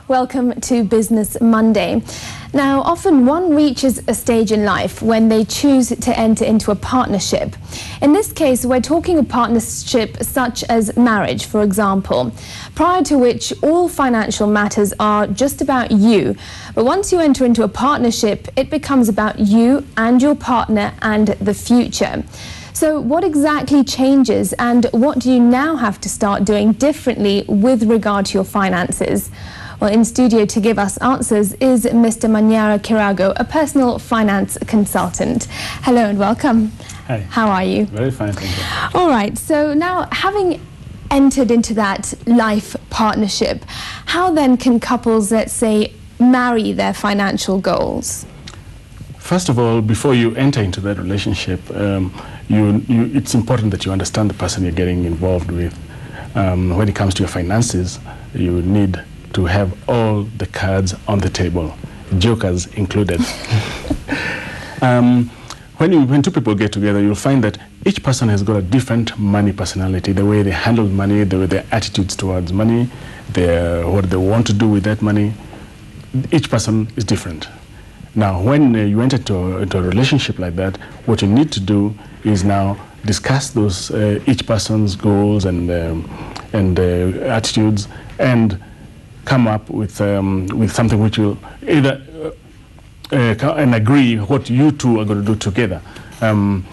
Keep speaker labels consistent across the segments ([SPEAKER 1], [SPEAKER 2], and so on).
[SPEAKER 1] Welcome to Business Monday. Now, often one reaches a stage in life when they choose to enter into a partnership. In this case, we're talking a partnership such as marriage, for example, prior to which all financial matters are just about you. But once you enter into a partnership, it becomes about you and your partner and the future. So what exactly changes, and what do you now have to start doing differently with regard to your finances? Well, in studio to give us answers is Mr. Manyara Kirago, a personal finance consultant. Hello and welcome.
[SPEAKER 2] Hi.
[SPEAKER 1] How are you?
[SPEAKER 2] Very fine, thank you.
[SPEAKER 1] All right, so now having entered into that life partnership, how then can couples, let's say, marry their financial goals?
[SPEAKER 2] First of all, before you enter into that relationship, it's important that you understand the person you're getting involved with. When it comes to your finances, you need to have all the cards on the table, jokers included. When two people get together, you'll find that each person has got a different money personality, the way they handle money, their attitudes towards money, what they want to do with that money. Each person is different. Now, when you enter into a relationship like that, what you need to do is now discuss those each person's goals and attitudes, and come up with something which will either and agree what you two are going to do together. You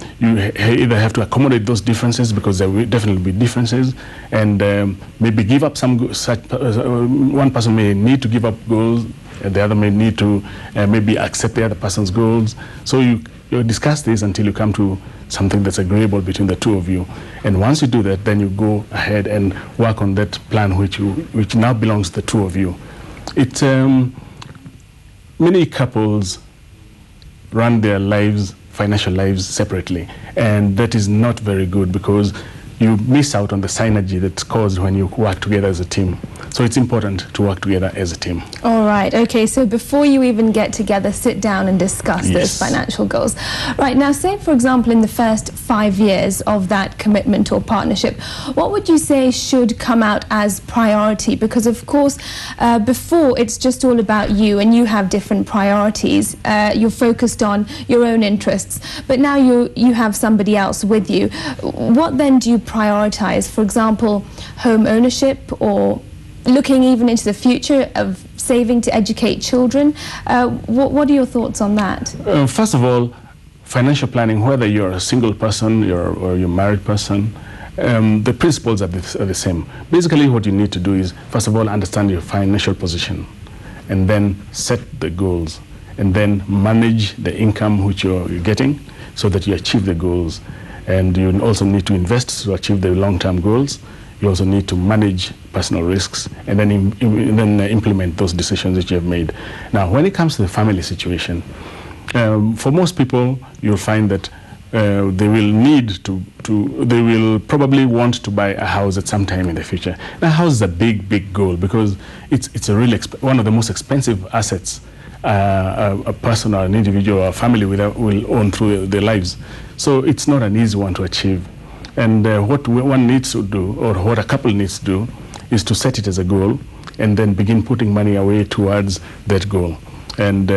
[SPEAKER 2] either have to accommodate those differences, because there will definitely be differences, and maybe give up some one person may need to give up goals, and the other may need to maybe accept the other person's goals. So you discuss this until you come to something that's agreeable between the two of you. And once you do that, then you go ahead and work on that plan which now belongs to the two of you. It's many couples run their financial lives separately, and that is not very good, because you miss out on the synergy that's caused when you work together as a team. So it's important to work together as a team.
[SPEAKER 1] All right, okay, so before you even get together, sit down and discuss those financial goals. Right, now say, for example, in the first 5 years of that commitment or partnership, what would you say should come out as priority? Because, of course, before it's just all about you and you have different priorities. You're focused on your own interests, but now you have somebody else with you. What then do you prioritize? For example, home ownership, or looking even into the future of saving to educate children? What are your thoughts on that?
[SPEAKER 2] First of all, financial planning, whether you're a single person or you're a married person, the principles are the same. Basically, what you need to do is, first of all, understand your financial position, and then set the goals, and then manage the income which you're getting so that you achieve the goals. And you also need to invest to achieve the long-term goals. You also need to manage personal risks, and then implement those decisions that you have made. Now, when it comes to the family situation, for most people, you'll find that they will probably want to buy a house at some time in the future. Now, a house is a big goal, because it's a really one of the most expensive assets a person or an individual or a family will own through their lives. So it's not an easy one to achieve. And what one needs to do, or what a couple needs to do, is to set it as a goal, and then begin putting money away towards that goal. And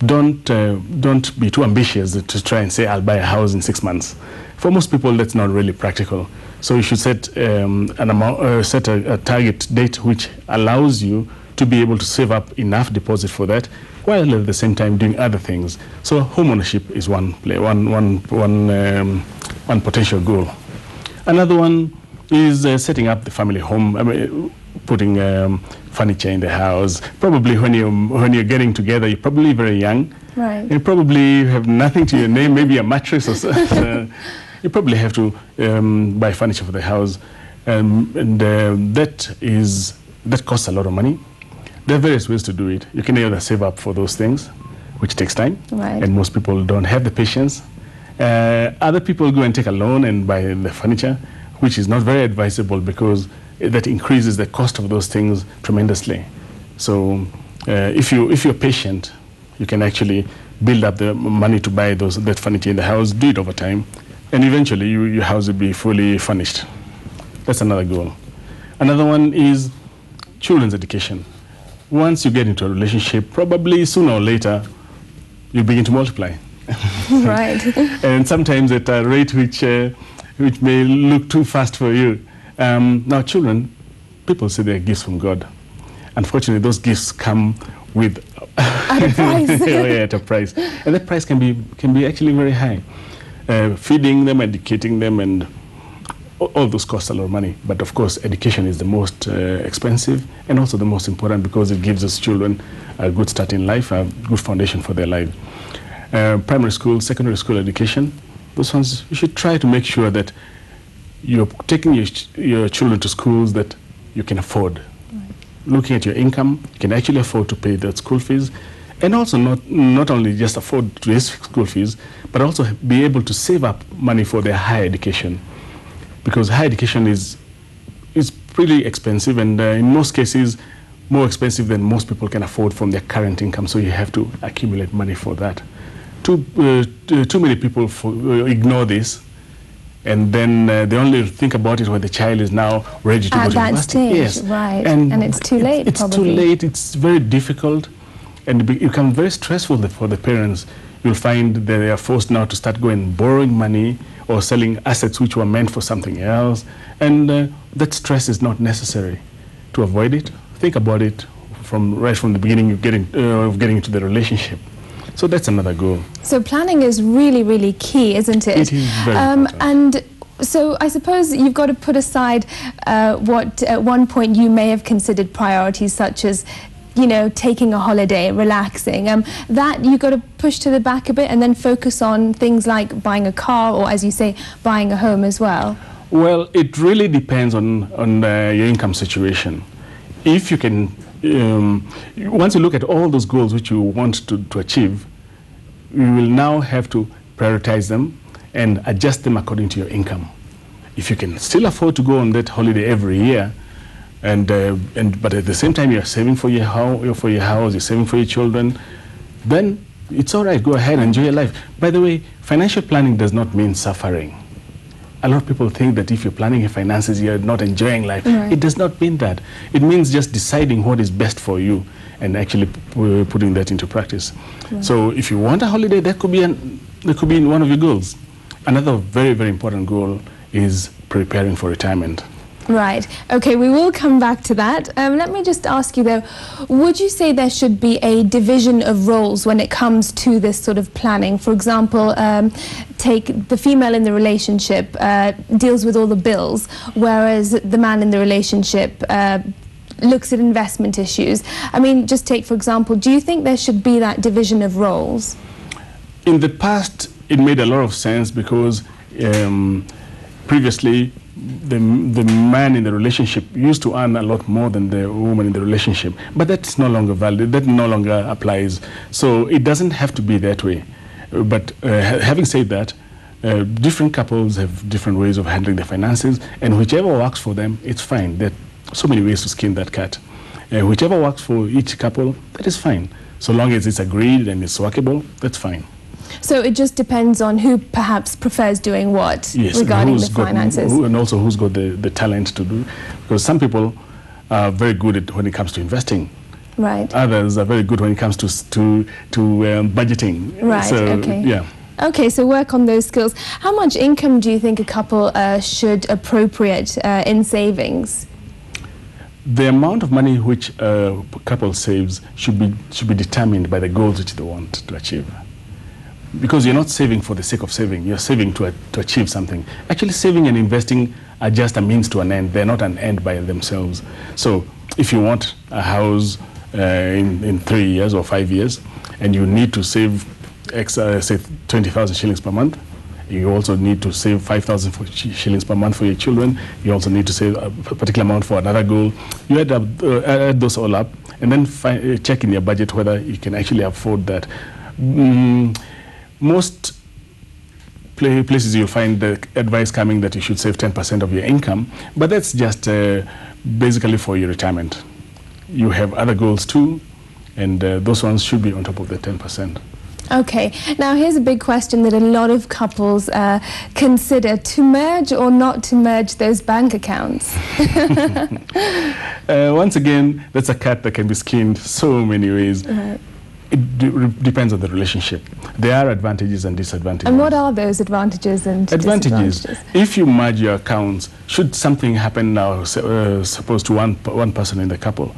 [SPEAKER 2] don't be too ambitious to try and say, I'll buy a house in 6 months. For most people, that's not really practical. So you should set a target date which allows you to be able to save up enough deposit for that, while at the same time doing other things. So home ownership is one potential goal. Another one is setting up the family home. I mean, putting furniture in the house. Probably when you're getting together, you're probably very young.
[SPEAKER 1] Right.
[SPEAKER 2] You probably have nothing to your name, maybe a mattress or so. You probably have to buy furniture for the house, that costs a lot of money. There are various ways to do it. You can either save up for those things, which takes time, and most people don't have the patience. Other people go and take a loan and buy the furniture, which is not very advisable, because that increases the cost of those things tremendously. So if you're patient, you can actually build up the money to buy that furniture in the house, do it over time, and eventually your house will be fully furnished. That's another goal. Another one is children's education. once you get into a relationship, probably sooner or later, you begin to multiply.
[SPEAKER 1] Right.
[SPEAKER 2] And sometimes at a rate which may look too fast for you. Now, children, people say they're gifts from God. Unfortunately, those gifts come with
[SPEAKER 1] at a price.
[SPEAKER 2] At a price, and that price can be actually very high. Feeding them, educating them, and all those cost a lot of money. But of course, education is the most expensive and also the most important, because it gives us children a good start in life, a good foundation for their life. Primary school, secondary school education, those ones, you should try to make sure that you're taking your children to schools that you can afford. Right. Looking at your income, you can actually afford to pay that school fees, and also not only just afford to pay school fees, but also be able to save up money for their higher education. Because higher education is pretty expensive, and in most cases, more expensive than most people can afford from their current income, so you have to accumulate money for that. Too many people ignore this, and then they only think about it when the child is now ready to go to university.
[SPEAKER 1] Stage,
[SPEAKER 2] yes,
[SPEAKER 1] right, and it's too late.
[SPEAKER 2] It's
[SPEAKER 1] probably.
[SPEAKER 2] too late. It's very difficult, and it becomes very stressful for the parents. You'll find that they are forced now to start going borrowing money or selling assets which were meant for something else, and that stress is not necessary. To avoid it, think about it right from the beginning of getting into the relationship. So that's another goal.
[SPEAKER 1] So planning is really, really key, isn't it?
[SPEAKER 2] It is very important.
[SPEAKER 1] And so I suppose you've got to put aside what at one point you may have considered priorities, such as, you know, taking a holiday, relaxing. That you've got to push to the back a bit and then focus on things like buying a car, or, as you say, buying a home as well.
[SPEAKER 2] Well, it really depends on your income situation. If you can, once you look at all those goals which you want to achieve, you will now have to prioritize them and adjust them according to your income. If you can still afford to go on that holiday every year, but at the same time you're saving for your house, you're saving for your children, then it's all right. Go ahead and enjoy your life. By the way, financial planning does not mean suffering. A lot of people think that if you're planning your finances, you're not enjoying life. Right. It does not mean that. It means just deciding what is best for you and actually putting that into practice. Right. So if you want a holiday, that could be in one of your goals. Another very, very important goal is preparing for retirement.
[SPEAKER 1] Right. Okay, we will come back to that. Let me just ask you, though, would you say there should be a division of roles when it comes to this sort of planning? For example, take the female in the relationship deals with all the bills, whereas the man in the relationship looks at investment issues. I mean, just take, for example, do you think there should be that division of roles?
[SPEAKER 2] In the past, it made a lot of sense, because previously, the man in the relationship used to earn a lot more than the woman in the relationship, but that's no longer valid. That no longer applies. So it doesn't have to be that way. But having said that, different couples have different ways of handling their finances, and whichever works for them, it's fine. There are so many ways to skin that cat. Whichever works for each couple, that is fine. So long as it's agreed and it's workable, that's fine.
[SPEAKER 1] So it just depends on who perhaps prefers doing what,
[SPEAKER 2] yes,
[SPEAKER 1] regarding the finances.
[SPEAKER 2] And also who's got the talent to do. Because some people are very good at when it comes to investing.
[SPEAKER 1] Right.
[SPEAKER 2] Others are very good when it comes to budgeting.
[SPEAKER 1] Right,
[SPEAKER 2] so,
[SPEAKER 1] okay.
[SPEAKER 2] Yeah.
[SPEAKER 1] Okay, so work on those skills. How much income do you think a couple should appropriate in savings?
[SPEAKER 2] The amount of money which a couple saves should be determined by the goals which they want to achieve. Because you're not saving for the sake of saving, you're saving to achieve something. Actually, saving and investing are just a means to an end. They're not an end by themselves. So if you want a house in 3 years or 5 years, and you need to save say 20,000 shillings per month, you also need to save 5,000 shillings per month for your children. You also need to save a particular amount for another goal. You add those all up, and then check in your budget whether you can actually afford that. Most places you'll find the advice coming that you should save 10% of your income, but that's just basically for your retirement. You have other goals too, and those ones should be on top of the 10%.
[SPEAKER 1] Okay, now here's a big question that a lot of couples consider: to merge or not to merge those bank accounts?
[SPEAKER 2] Once again, that's a cat that can be skinned so many ways.
[SPEAKER 1] Right.
[SPEAKER 2] It depends on the relationship. There are advantages and disadvantages.
[SPEAKER 1] And what are those advantages and disadvantages?
[SPEAKER 2] If you merge your accounts, should something happen now, suppose to one person in the couple,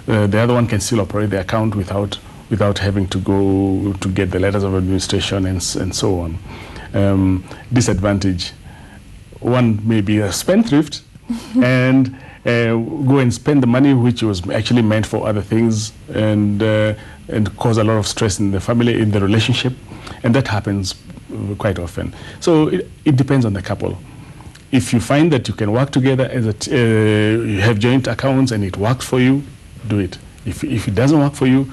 [SPEAKER 2] the other one can still operate the account without having to go to get the letters of administration and so on. Disadvantage: one may be a spendthrift and go and spend the money which was actually meant for other things, and cause a lot of stress in the family, in the relationship, and that happens quite often. So it depends on the couple. If you find that you can work together, you have joint accounts and it works for you, do it. If it doesn't work for you,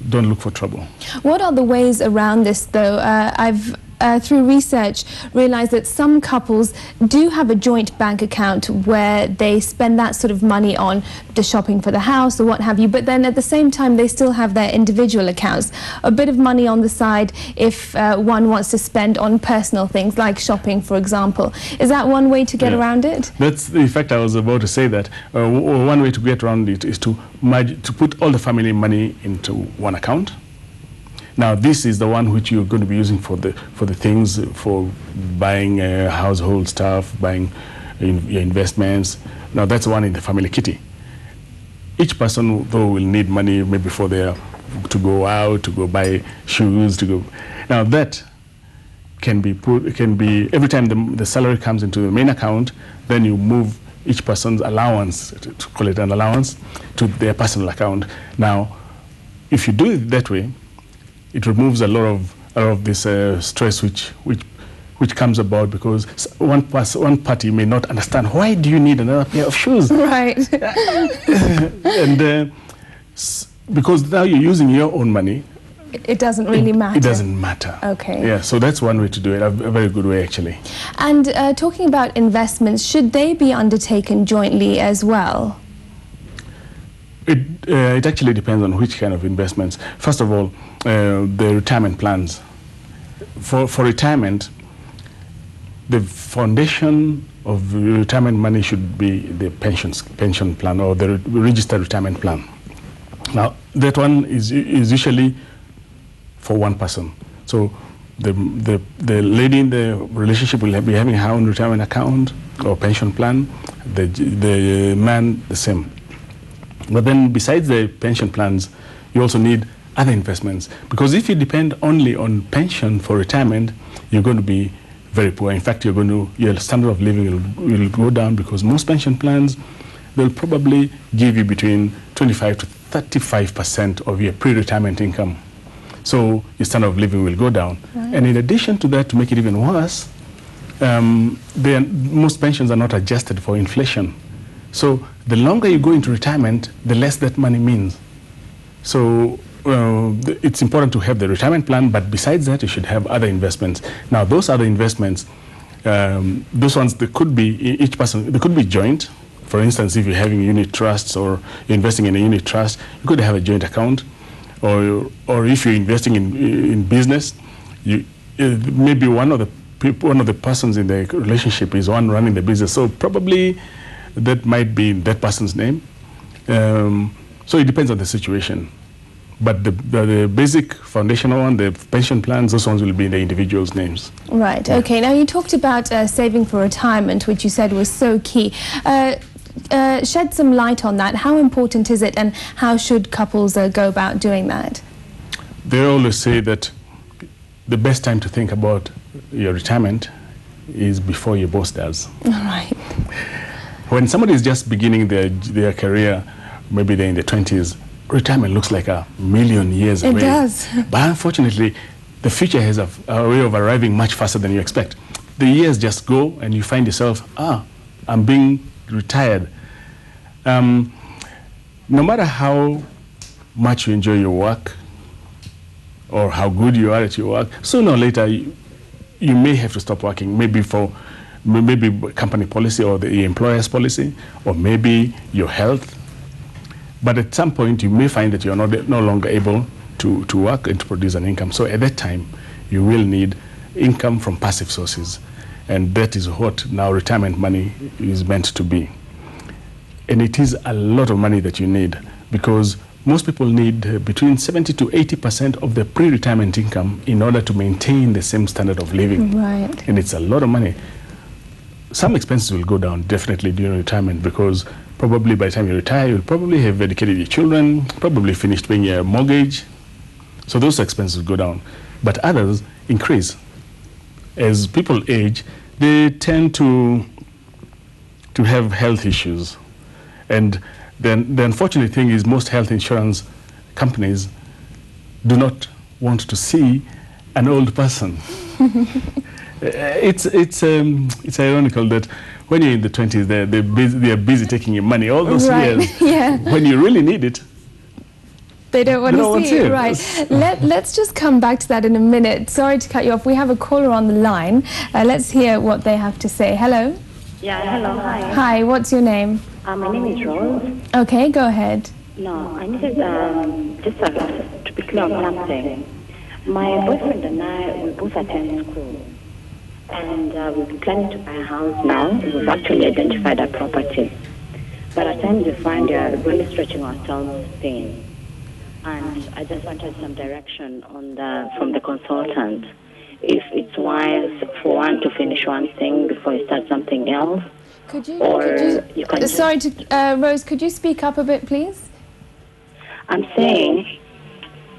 [SPEAKER 2] don't look for trouble.
[SPEAKER 1] What are the ways around this, though? I've through research realized that some couples do have a joint bank account where they spend that sort of money on the shopping for the house or what have you, but then at the same time they still have their individual accounts, a bit of money on the side if one wants to spend on personal things like shopping, for example. Is that one way to get around it?
[SPEAKER 2] That's the fact. I was about to say that one way to get around it is to put all the family money into one account. Now, this is the one which you're going to be using for the things, for buying household stuff, buying your investments. Now, that's one in the family kitty. Each person, though, will need money maybe for to go out, to go buy shoes, to go. Now, that can be every time the salary comes into the main account, then you move each person's allowance, to call it an allowance, to their personal account. Now, if you do it that way, it removes a lot of this stress which comes about because one party may not understand, why do you need another pair of shoes?
[SPEAKER 1] Right.
[SPEAKER 2] And because now you're using your own money,
[SPEAKER 1] it doesn't really matter.
[SPEAKER 2] It doesn't matter.
[SPEAKER 1] Okay.
[SPEAKER 2] Yeah, so that's one way to do it, a very good way actually.
[SPEAKER 1] And talking about investments, should they be undertaken jointly as well?
[SPEAKER 2] It actually depends on which kind of investments. First of all, the retirement plans. For retirement, the foundation of retirement money should be the pension plan or the registered retirement plan. Now, that one is usually for one person. So the lady in the relationship will be having her own retirement account or pension plan, the man the same. But then besides the pension plans, you also need other investments. Because if you depend only on pension for retirement, you're going to be very poor. In fact, your standard of living will go down because most pension plans, they'll probably give you between 25 to 35% of your pre-retirement income. So your standard of living will go down. Right. And in addition to that, to make it even worse, most pensions are not adjusted for inflation. So the longer you go into retirement, the less that money means. So it's important to have the retirement plan, but besides that, you should have other investments. Now, those other investments, those ones, they could be each person, they could be joint. For instance, if you're having unit trusts or you're investing in a unit trust, you could have a joint account. Or if you're investing in business, maybe one of the persons in the relationship is one running the business. So probably that might be in that person's name. So it depends on the situation. But the basic foundational one, the pension plans, those ones will be in the individual's names.
[SPEAKER 1] Right, yeah. Okay. Now you talked about saving for retirement, which you said was so key. Shed some light on that. How important is it and how should couples go about doing that?
[SPEAKER 2] They always say that the best time to think about your retirement is before your boss does.
[SPEAKER 1] All right.
[SPEAKER 2] When somebody is just beginning their career, maybe they're in their 20s, retirement looks like a million years away.
[SPEAKER 1] It does.
[SPEAKER 2] But unfortunately, the future has a way of arriving much faster than you expect. The years just go and you find yourself, I'm being retired. No matter how much you enjoy your work or how good you are at your work, sooner or later you may have to stop working, maybe company policy or the employer's policy, or maybe your health. But at some point you may find that you're no longer able to work and to produce an income. So at that time, you will need income from passive sources. And that is what now retirement money is meant to be. And it is a lot of money that you need, because most people need between 70 to 80% of their pre-retirement income in order to maintain the same standard of living.
[SPEAKER 1] Right.
[SPEAKER 2] And it's a lot of money. Some expenses will go down definitely during retirement, because probably by the time you retire, you'll probably have educated your children, probably finished paying your mortgage. So those expenses will go down. But others increase. As people age, they tend to have health issues. And then the unfortunate thing is most health insurance companies do not want to see an old person. It's ironical that when you're in the 20s, they are busy taking your money all those years.
[SPEAKER 1] Yeah.
[SPEAKER 2] When you really need it,
[SPEAKER 1] they don't want to see it. Right. Let's just come back to that in a minute. Sorry to cut you off. We have a caller on the line. Let's hear what they have to say. Hello.
[SPEAKER 3] Yeah, hello, hi.
[SPEAKER 1] Hi, what's your name?
[SPEAKER 3] My name is Rose.
[SPEAKER 1] Okay, go ahead.
[SPEAKER 3] No, I needed just to be clear on something. My boyfriend and I, we both attend school. And we're planning to buy a house now. We've actually identified a property. But at times we find really stretching ourselves thin. And I just wanted some direction on from the consultant. If it's wise for one to finish one thing before you start something else.
[SPEAKER 1] Sorry, Rose, could you speak up a bit, please?
[SPEAKER 3] I'm saying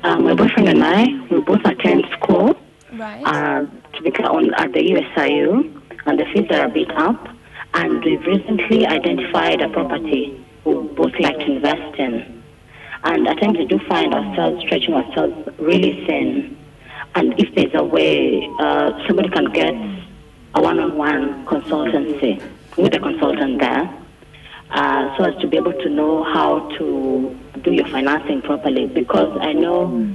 [SPEAKER 3] my boyfriend and I, we both attend school.
[SPEAKER 1] Right.
[SPEAKER 3] To be at the USIU, and the fees are a bit up. And we've recently identified a property we both like to invest in. And at times we do find ourselves stretching ourselves really thin. And if there's a way somebody can get a one-on-one consultancy with a consultant there, so as to be able to know how to do your financing properly. Because I know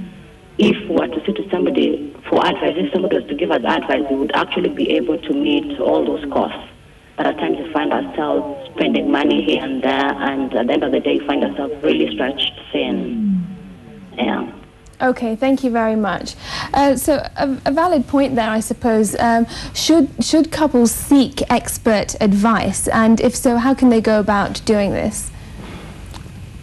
[SPEAKER 3] if we were to say to somebody for advice, if somebody was to give us advice, we would actually be able to meet all those costs. But at times we find ourselves spending money here and there, and at the end of the day, we find ourselves really stretched thin. Yeah.
[SPEAKER 1] Okay, thank you very much. So a valid point there, I suppose. Should couples seek expert advice? And if so, how can they go about doing this?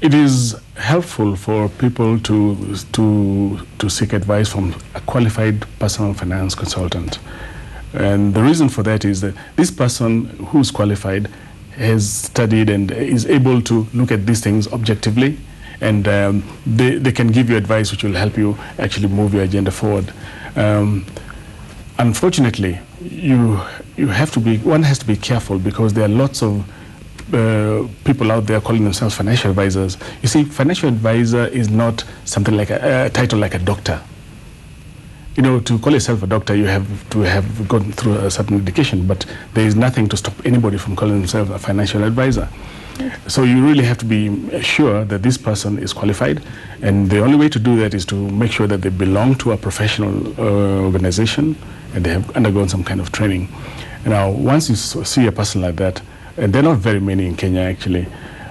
[SPEAKER 2] It is helpful for people to seek advice from a qualified personal finance consultant. And the reason for that is that this person who's qualified has studied and is able to look at these things objectively, and they can give you advice which will help you actually move your agenda forward. Unfortunately, one has to be careful, because there are lots of people out there calling themselves financial advisors. You see, financial advisor is not something like a title like a doctor. You know, to call yourself a doctor, you have to have gone through a certain education, but there is nothing to stop anybody from calling themselves a financial advisor. So you really have to be sure that this person is qualified, and the only way to do that is to make sure that they belong to a professional organization and they have undergone some kind of training. Now, once you see a person like that, and there are not very many in Kenya actually,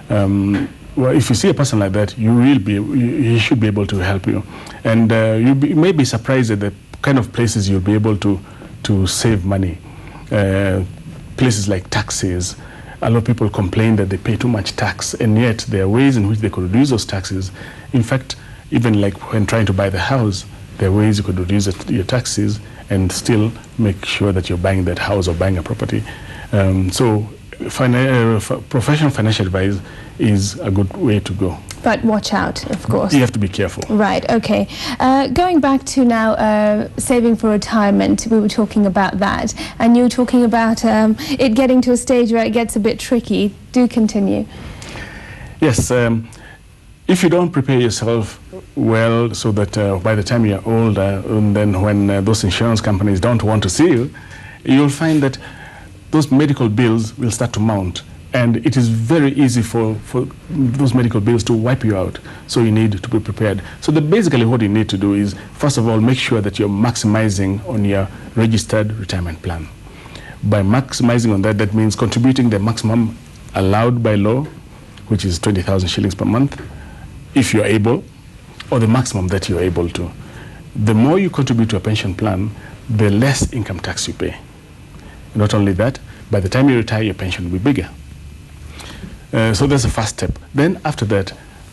[SPEAKER 2] well, if you see a person like that, he should be able to help you. And you may be surprised at the kind of places you'll be able to save money. Places like taxes. A lot of people complain that they pay too much tax, and yet there are ways in which they could reduce those taxes. In fact, even like when trying to buy the house, there are ways you could reduce your taxes and still make sure that you're buying that house or buying a property. So professional financial advice is a good way to go.
[SPEAKER 1] But watch out, of course.
[SPEAKER 2] You have to be careful.
[SPEAKER 1] Right, okay. Going back to now saving for retirement, we were talking about that, and you were talking about it getting to a stage where it gets a bit tricky. Do continue.
[SPEAKER 2] Yes, if you don't prepare yourself well so that by the time you're older, and then when those insurance companies don't want to see you, you'll find that those medical bills will start to mount. And it is very easy for those medical bills to wipe you out. So you need to be prepared. So basically what you need to do is, first of all, make sure that you're maximizing on your registered retirement plan. By maximizing on that, that means contributing the maximum allowed by law, which is 20,000 shillings per month, if you're able. or the maximum that you're able to. The more you contribute to a pension plan, the less income tax you pay. Not only that, by the time you retire, your pension will be bigger. So that's the first step. Then after that,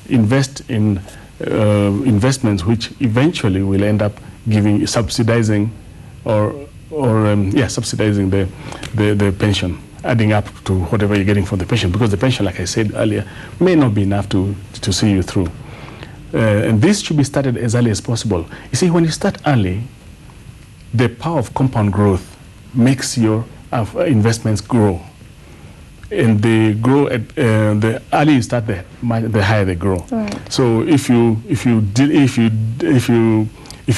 [SPEAKER 2] invest in investments which eventually will end up subsidizing subsidizing the pension, adding up to whatever you're getting from the pension, because the pension, like I said earlier, may not be enough to see you through. And this should be started as early as possible. You see, when you start early, the power of compound growth makes your investments grow. And they grow at the earlier you start, the higher they grow.
[SPEAKER 1] Right.
[SPEAKER 2] So if you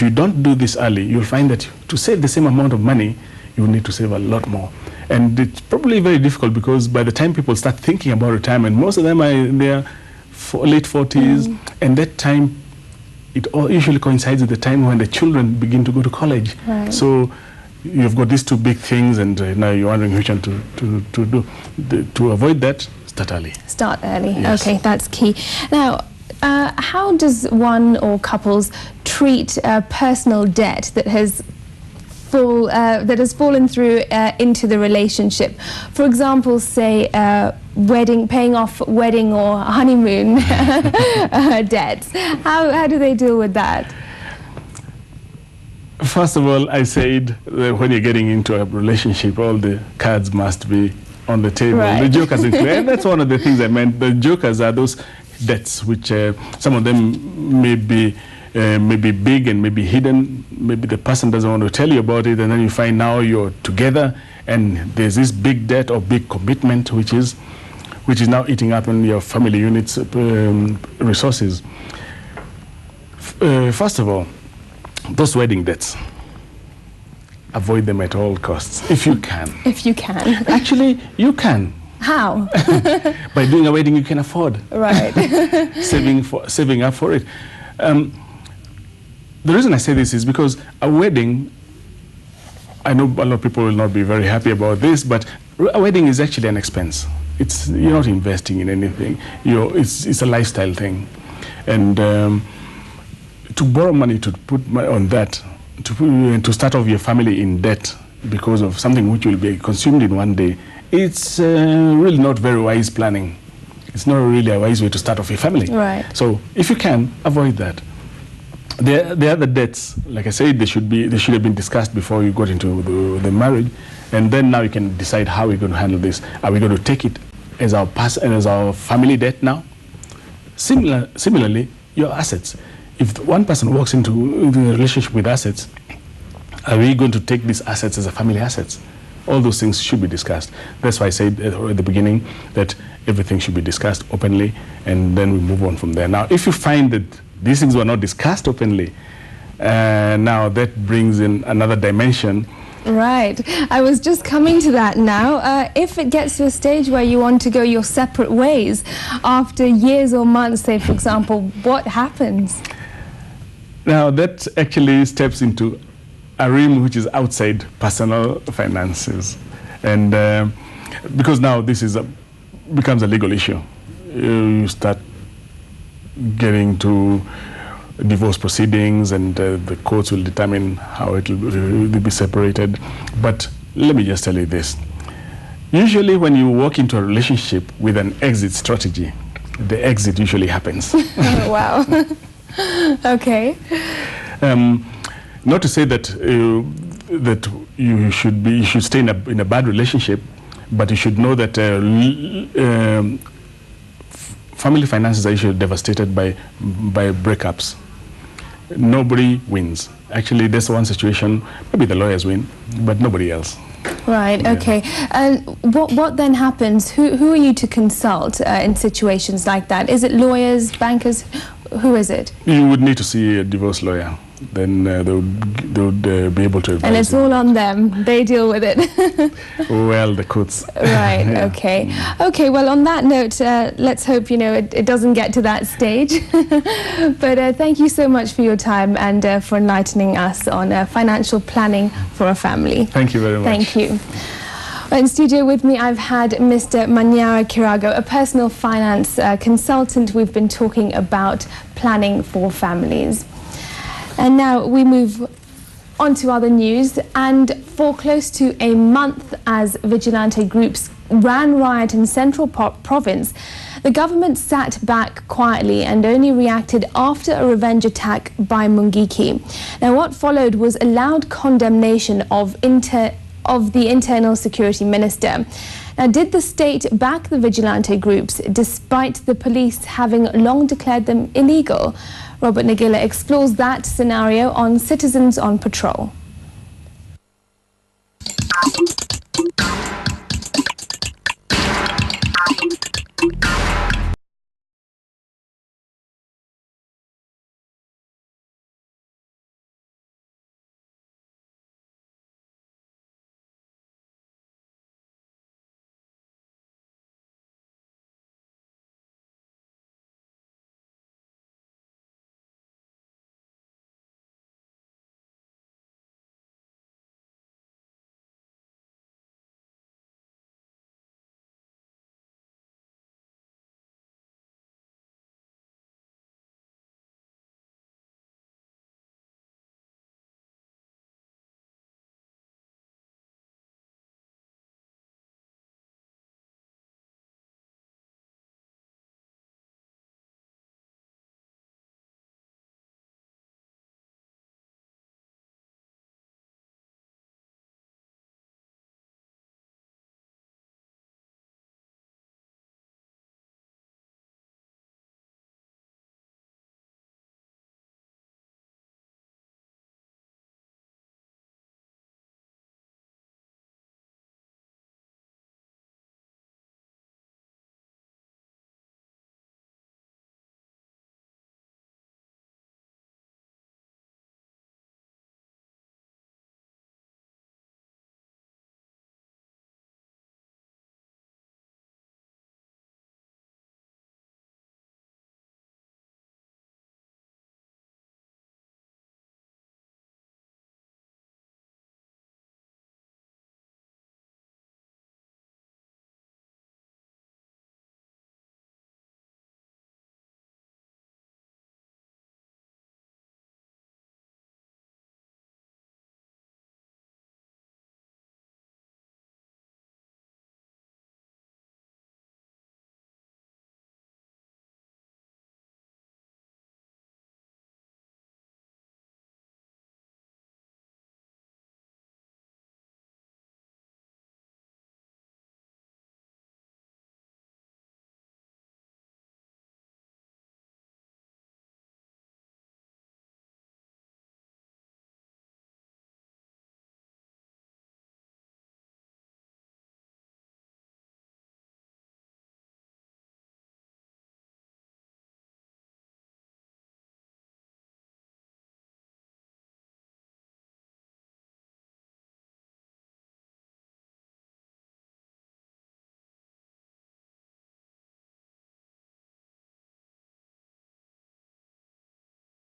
[SPEAKER 2] don't do this early, you'll find that to save the same amount of money, you need to save a lot more. And it's probably very difficult, because by the time people start thinking about retirement, most of them are in their late 40s, and that time it all usually coincides with the time when the children begin to go to college.
[SPEAKER 1] Right.
[SPEAKER 2] So you've got these two big things, and now you're wondering which one to do. To avoid that, start early.
[SPEAKER 1] Start early.
[SPEAKER 2] Yes.
[SPEAKER 1] Okay, that's key. Now, how does one or couples treat personal debt that has fallen through into the relationship? For example, say paying off wedding or honeymoon debts. How do they deal with that?
[SPEAKER 2] First of all, I said that when you're getting into a relationship, all the cards must be on the table.
[SPEAKER 1] Right.
[SPEAKER 2] The jokers included. And that's one of the things I meant. The jokers are those debts which some of them may be big and may be hidden. Maybe the person doesn't want to tell you about it, and then you find now you're together and there's this big debt or big commitment which is now eating up on your family unit's resources. First of all, those wedding debts, avoid them at all costs, if you can.
[SPEAKER 1] If you can.
[SPEAKER 2] Actually, you can.
[SPEAKER 1] How?
[SPEAKER 2] By doing a wedding you can afford.
[SPEAKER 1] Right.
[SPEAKER 2] saving up for it. The reason I say this is because a wedding, I know a lot of people will not be very happy about this, but a wedding is actually an expense. You're not investing in anything. It's a lifestyle thing. And to borrow money to put on that, to start off your family in debt because of something which will be consumed in one day, it's really not very wise planning. It's not really a wise way to start off your family.
[SPEAKER 1] Right.
[SPEAKER 2] So if you can, avoid that. The other debts, like I said, they should have been discussed before you got into the marriage, and then now you can decide how we're going to handle this. Are we going to take it as our family debt now? Similarly, your assets. If one person walks into a relationship with assets, are we going to take these assets as a family assets? All those things should be discussed. That's why I said at the beginning that everything should be discussed openly, and then we move on from there. Now, if you find that these things were not discussed openly, now that brings in another dimension.
[SPEAKER 1] Right. I was just coming to that now. If it gets to a stage where you want to go your separate ways after years or months, say, for example, what happens?
[SPEAKER 2] Now, that actually steps into a realm which is outside personal finances. And because now this becomes a legal issue. You start getting to divorce proceedings, and the courts will determine how it will be separated. But let me just tell you this. Usually when you walk into a relationship with an exit strategy, the exit usually happens.
[SPEAKER 1] Oh, wow. Okay.
[SPEAKER 2] Not to say that you should stay in a bad relationship, but you should know that family finances are usually devastated by breakups. Nobody wins. Actually, there's one situation, maybe the lawyers win, but nobody else.
[SPEAKER 1] Right, okay. And what then happens? Who are you to consult in situations like that? Is it lawyers, bankers? Who is it? You
[SPEAKER 2] would need to see a divorce lawyer. Then they would be able to advise.
[SPEAKER 1] And it's all on them. They deal with it.
[SPEAKER 2] Well, the courts.
[SPEAKER 1] Right,
[SPEAKER 2] Yeah.
[SPEAKER 1] okay. Okay, well, on that note, let's hope, it doesn't get to that stage. But thank you so much for your time and for enlightening us on financial planning for a family.
[SPEAKER 2] Thank you very much.
[SPEAKER 1] Thank you. In studio with me, I've had Mr. Manyara Kirago, a personal finance consultant. We've been talking about planning for families. And now we move on to other news. And for close to a month as vigilante groups ran riot in Central Province, the government sat back quietly and only reacted after a revenge attack by Mungiki. Now, what followed was a loud condemnation of the Internal Security Minister. Now, did the state back the vigilante groups despite the police having long declared them illegal? Robert Nagila explores that scenario on Citizens on Patrol.